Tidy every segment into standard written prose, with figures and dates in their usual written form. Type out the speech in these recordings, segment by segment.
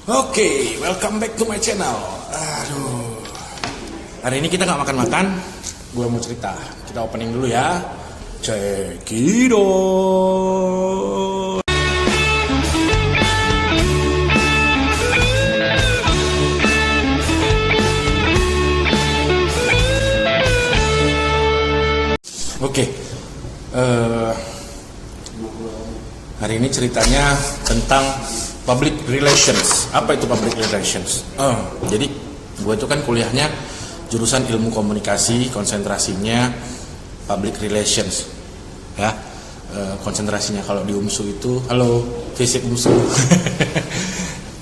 Oke, welcome back to my channel. Hari ini kita nggak makan-makan. Gue mau cerita. Kita opening dulu ya. Cekidot. Oke. Hari ini ceritanya tentang public relations. Apa itu public relations? Jadi gue itu kan kuliahnya jurusan ilmu komunikasi, konsentrasinya public relations. Ya, konsentrasinya kalau di UMSU itu, halo, fisik UMSU.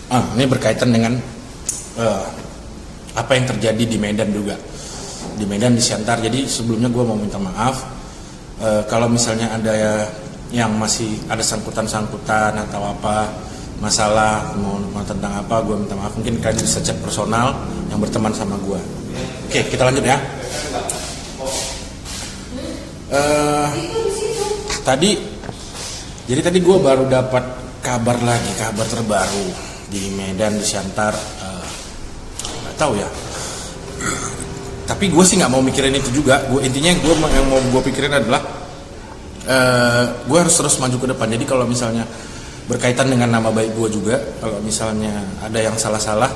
Ini berkaitan dengan apa yang terjadi di Medan juga. Di Medan, di Siantar. Jadi sebelumnya gue mau minta maaf kalau misalnya ada yang masih ada sangkutan-sangkutan atau apa masalah mau tentang apa, gue minta maaf. Mungkin kalian bisa chat personal yang berteman sama gue. Oke, kita lanjut ya. Tadi gue baru dapat kabar terbaru di Medan, di Siantar. Nggak tahu ya. Tapi gue sih nggak mau mikirin itu juga. Intinya yang mau gue pikirin adalah gue harus terus maju ke depan. Jadi kalau misalnya berkaitan dengan nama baik gue juga, kalau misalnya ada yang salah-salah,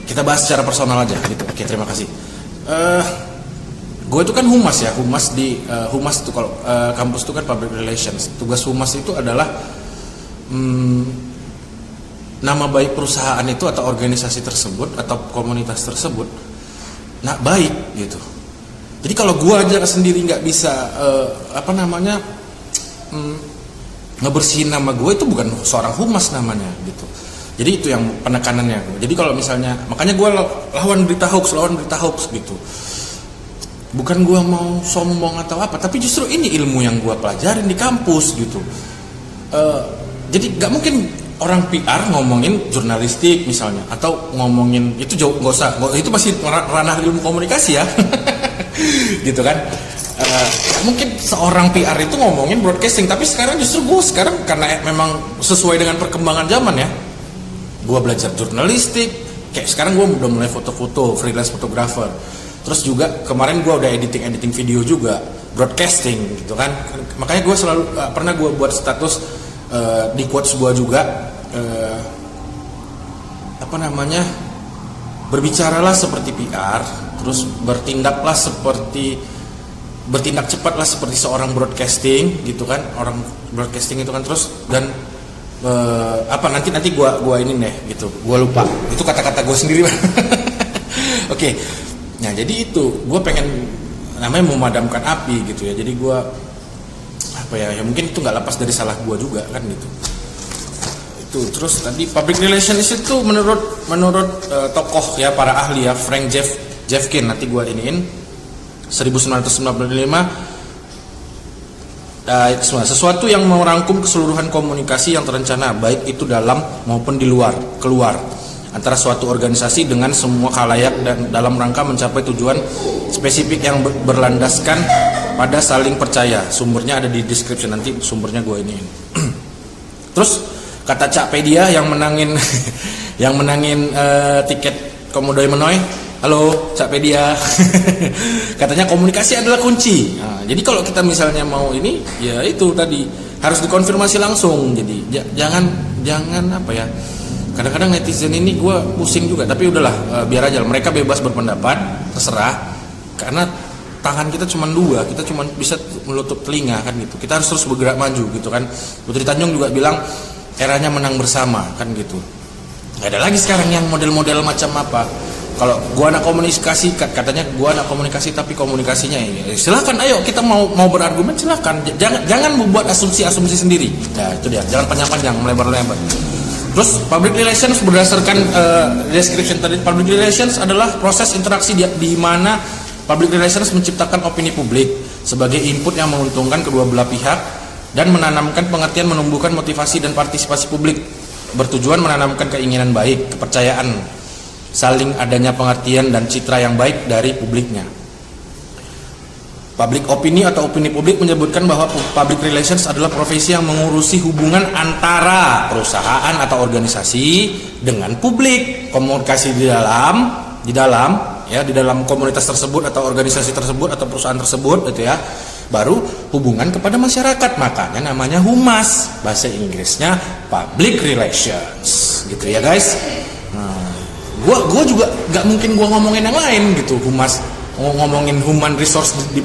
kita bahas secara personal aja gitu. Oke, terima kasih. Gue itu kan humas ya, humas itu kalau kampus itu kan public relations. Tugas humas itu adalah nama baik perusahaan itu atau organisasi tersebut atau komunitas tersebut baik gitu. Jadi kalau gue aja sendiri nggak bisa ngebersihin nama gue, itu bukan seorang humas namanya gitu. Jadi itu yang penekanannya. Jadi kalau misalnya, makanya gue lawan berita hoax gitu. Bukan gue mau sombong atau apa, tapi justru ini ilmu yang gue pelajarin di kampus gitu. Jadi nggak mungkin orang PR ngomongin jurnalistik misalnya, atau ngomongin itu jauh, nggak usah, itu masih ranah ilmu komunikasi ya. Gitu kan. Mungkin seorang PR itu ngomongin broadcasting, tapi sekarang justru gue karena memang sesuai dengan perkembangan zaman ya, gue belajar jurnalistik. Kayak sekarang gue udah mulai foto-foto, freelance photographer. Terus juga kemarin gue udah editing video juga, broadcasting gitu kan. Makanya gue selalu pernah gue buat status di quotes gue juga, berbicaralah seperti PR, terus bertindak cepatlah seperti seorang broadcasting gitu kan, orang broadcasting itu kan. Terus dan nanti gua ini deh gitu, gua lupa itu kata-kata gue sendiri. Oke. Nah jadi itu gue pengen namanya memadamkan api gitu ya. Jadi gue ya mungkin itu nggak lepas dari salah gue juga kan gitu. Itu terus tadi public relations itu menurut tokoh ya, para ahli ya, Frank Jeffkin, nanti gue iniin 1995, sesuatu yang merangkum keseluruhan komunikasi yang terencana, baik itu dalam maupun di keluar antara suatu organisasi dengan semua khalayak dan dalam rangka mencapai tujuan spesifik yang berlandaskan pada saling percaya. Sumbernya ada di description, nanti sumbernya gue iniin. Terus kata Cakpedia yang menangin tiket Komodo Menoy, halo Cakpedia. Katanya komunikasi adalah kunci. Nah, jadi kalau kita misalnya mau ini, ya itu tadi harus dikonfirmasi langsung. Jadi jangan kadang-kadang netizen ini gue pusing juga, tapi udahlah, biar aja mereka bebas berpendapat, terserah. Karena tangan kita cuma dua, kita cuma bisa menutup telinga kan gitu. Kita harus terus bergerak maju gitu kan. Putri Tanjung juga bilang eranya menang bersama kan gitu. Gak ada lagi sekarang yang model-model macam apa. Kalau gua anak komunikasi, katanya gua anak komunikasi tapi komunikasinya ini. Silakan, ayo kita mau berargumen, silakan. Jangan membuat asumsi sendiri. Nah itu dia, jangan panjang-panjang, melebar-lebar. Terus public relations berdasarkan description tadi, public relations adalah proses interaksi di mana public relations menciptakan opini publik sebagai input yang menguntungkan kedua belah pihak dan menanamkan pengertian, menumbuhkan motivasi dan partisipasi publik, bertujuan menanamkan keinginan baik, kepercayaan, saling adanya pengertian dan citra yang baik dari publiknya. Public opini atau opini publik menyebutkan bahwa public relations adalah profesi yang mengurusi hubungan antara perusahaan atau organisasi dengan publik. Komunikasi di dalam komunitas tersebut atau organisasi tersebut atau perusahaan tersebut gitu ya. Baru hubungan kepada masyarakat, makanya namanya humas, bahasa Inggrisnya public relations gitu ya guys. Nah, gua juga nggak mungkin gua ngomongin yang lain gitu. Humas ngomongin human resource di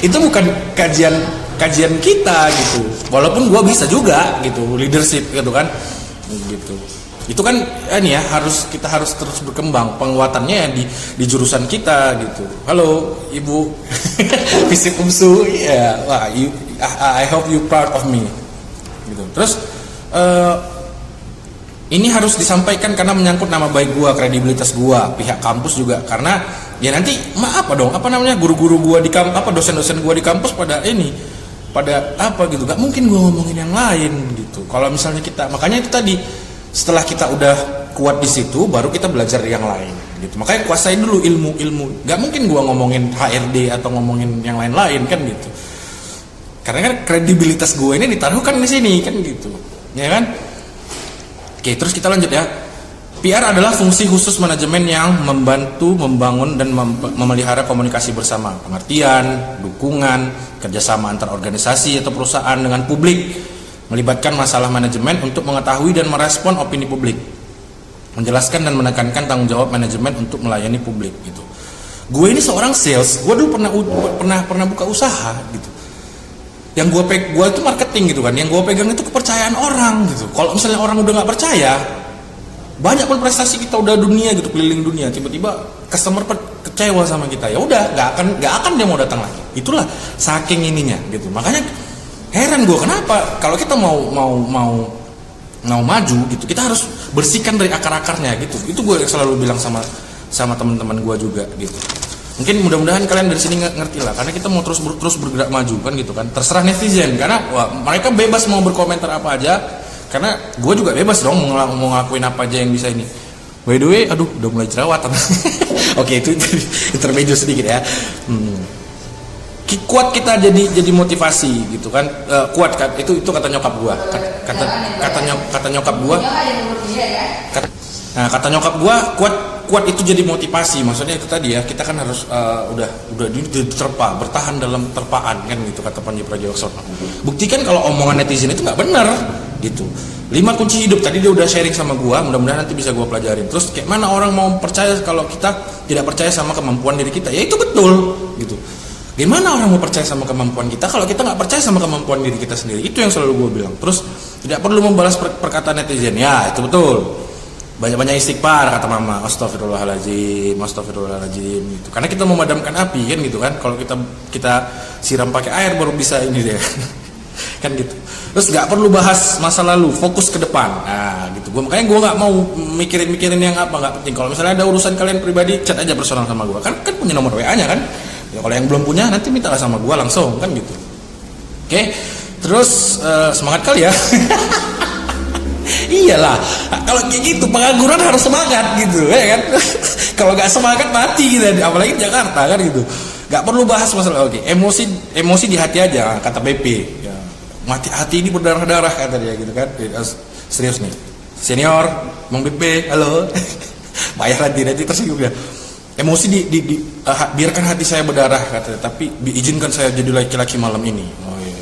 itu bukan kajian kita gitu, walaupun gua bisa juga gitu leadership gitu kan gitu. Itu kan ini ya kita harus terus berkembang penguatannya ya di jurusan kita gitu. Halo Ibu Fisik Umsu ya, wah I hope you proud of me gitu. Terus ini harus disampaikan karena menyangkut nama baik gua, kredibilitas gua, pihak kampus juga, karena ya nanti guru-guru gua di kampus, dosen-dosen gua di kampus pada apa gitu, gak mungkin gua ngomongin yang lain gitu. Kalau misalnya makanya itu tadi, setelah kita udah kuat di situ, baru kita belajar yang lain gitu. Makanya kuasain dulu ilmu, gak mungkin gua ngomongin HRD atau ngomongin yang lain-lain kan gitu. Karena kan kredibilitas gua ini ditaruhkan di sini kan gitu, ya kan? Oke, terus kita lanjut ya. PR adalah fungsi khusus manajemen yang membantu membangun dan memelihara komunikasi bersama, pengertian, dukungan, kerjasama antar organisasi atau perusahaan dengan publik, melibatkan masalah manajemen untuk mengetahui dan merespon opini publik, menjelaskan dan menekankan tanggung jawab manajemen untuk melayani publik gitu. Gue ini seorang sales, gue dulu pernah buka usaha gitu. Yang gue itu marketing gitu kan, yang gue pegang itu kepercayaan orang gitu. Kalau misalnya orang udah nggak percaya, banyak pun prestasi kita udah dunia gitu, keliling dunia, tiba-tiba customer kecewa sama kita, ya udah nggak akan dia mau datang lagi. Itulah saking ininya gitu. Makanya heran gue kenapa kalau kita mau maju gitu, kita harus bersihkan dari akar-akarnya gitu. Itu gue selalu bilang sama teman-teman gue juga gitu. Mungkin mudah-mudahan kalian dari sini ngerti lah, karena kita mau terus bergerak maju kan gitu kan. Terserah netizen, karena mereka bebas mau berkomentar apa aja, karena gue juga bebas dong mau ngelakuin apa aja yang bisa ini. By the way, udah mulai jerawatan. Oke, itu intermezzo sedikit ya. Kuat kita jadi motivasi gitu kan. Kuat kan, itu kata nyokap gue. Kata nyokap gue. Kata nyokap gue, kuat itu jadi motivasi. Maksudnya itu tadi ya, kita kan harus udah diterpa, bertahan dalam terpaan kan gitu, kata Panji Pragiwaksono. Buktikan kalau omongan netizen itu nggak benar gitu. 5 kunci hidup tadi dia udah sharing sama gua, mudah-mudahan nanti bisa gua pelajarin. Terus kayak mana orang mau percaya kalau kita tidak percaya sama kemampuan diri kita? Ya itu betul gitu. Gimana orang mau percaya sama kemampuan kita kalau kita nggak percaya sama kemampuan diri kita sendiri? Itu yang selalu gua bilang. Terus tidak perlu membalas perkataan netizen. Ya itu betul. Banyak-banyak istighfar kata mama, astagfirullahaladzim gitu. Karena kita memadamkan api kan gitu kan. Kalau kita siram pakai air baru bisa ini deh. Kan gitu. Terus nggak perlu bahas masa lalu, fokus ke depan. Nah gitu. Makanya gue nggak mau mikirin yang nggak penting. Kalau misalnya ada urusan kalian pribadi, chat aja personal sama gue. Kan punya nomor WA-nya kan. Ya, kalau yang belum punya nanti minta sama gue langsung kan gitu. Oke. Terus semangat kali ya. Iyalah, kalau kayak gitu pengangguran harus semangat gitu ya kan. Kalau nggak semangat mati gitu, apalagi di Jakarta kan gitu. Nggak perlu bahas masalah. Oke, emosi di hati aja kata BP ya. Hati ini berdarah-darah kata dia gitu kan. Serius nih senior Bang BP, halo. Bayar nanti tersinggung ya. Emosi biarkan hati saya berdarah kata dia, tapi diizinkan saya jadi laki-laki malam ini. Oh iya,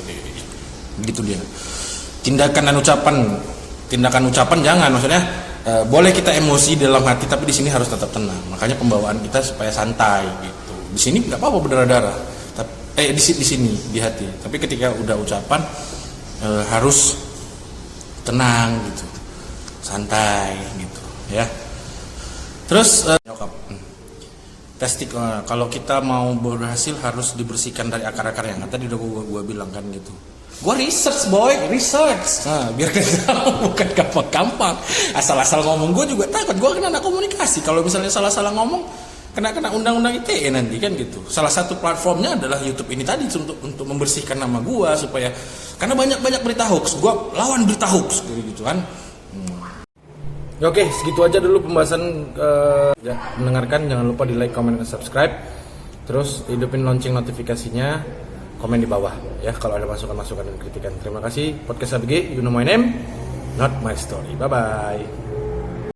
gitu dia. Tindakan ucapan jangan, maksudnya boleh kita emosi dalam hati, tapi di sini harus tetap tenang. Makanya pembawaan kita supaya santai gitu. Di sini nggak apa-apa berdarah-darah, di sini di hati. Tapi ketika udah ucapan harus tenang gitu, santai gitu ya. Terus nyokap testik, kalau kita mau berhasil harus dibersihkan dari akar-akarnya. Tadi udah gue bilang kan gitu. Gue research biar kita tahu, bukan gampang-gampang asal-asal ngomong. Gue juga takut, gue kan anak komunikasi, kalau misalnya salah-salah ngomong kena undang-undang ITE nanti kan gitu. Salah satu platformnya adalah YouTube ini tadi untuk membersihkan nama gue, supaya karena banyak berita hoax, gue lawan berita hoax gitu kan. Oke, segitu aja dulu pembahasan. Mendengarkan, jangan lupa di like, comment, dan subscribe. Terus hidupin lonceng notifikasinya, komen di bawah ya kalau ada masukan-masukan dan kritikan. Terima kasih podcast ABG, you know my name, not my story. Bye bye.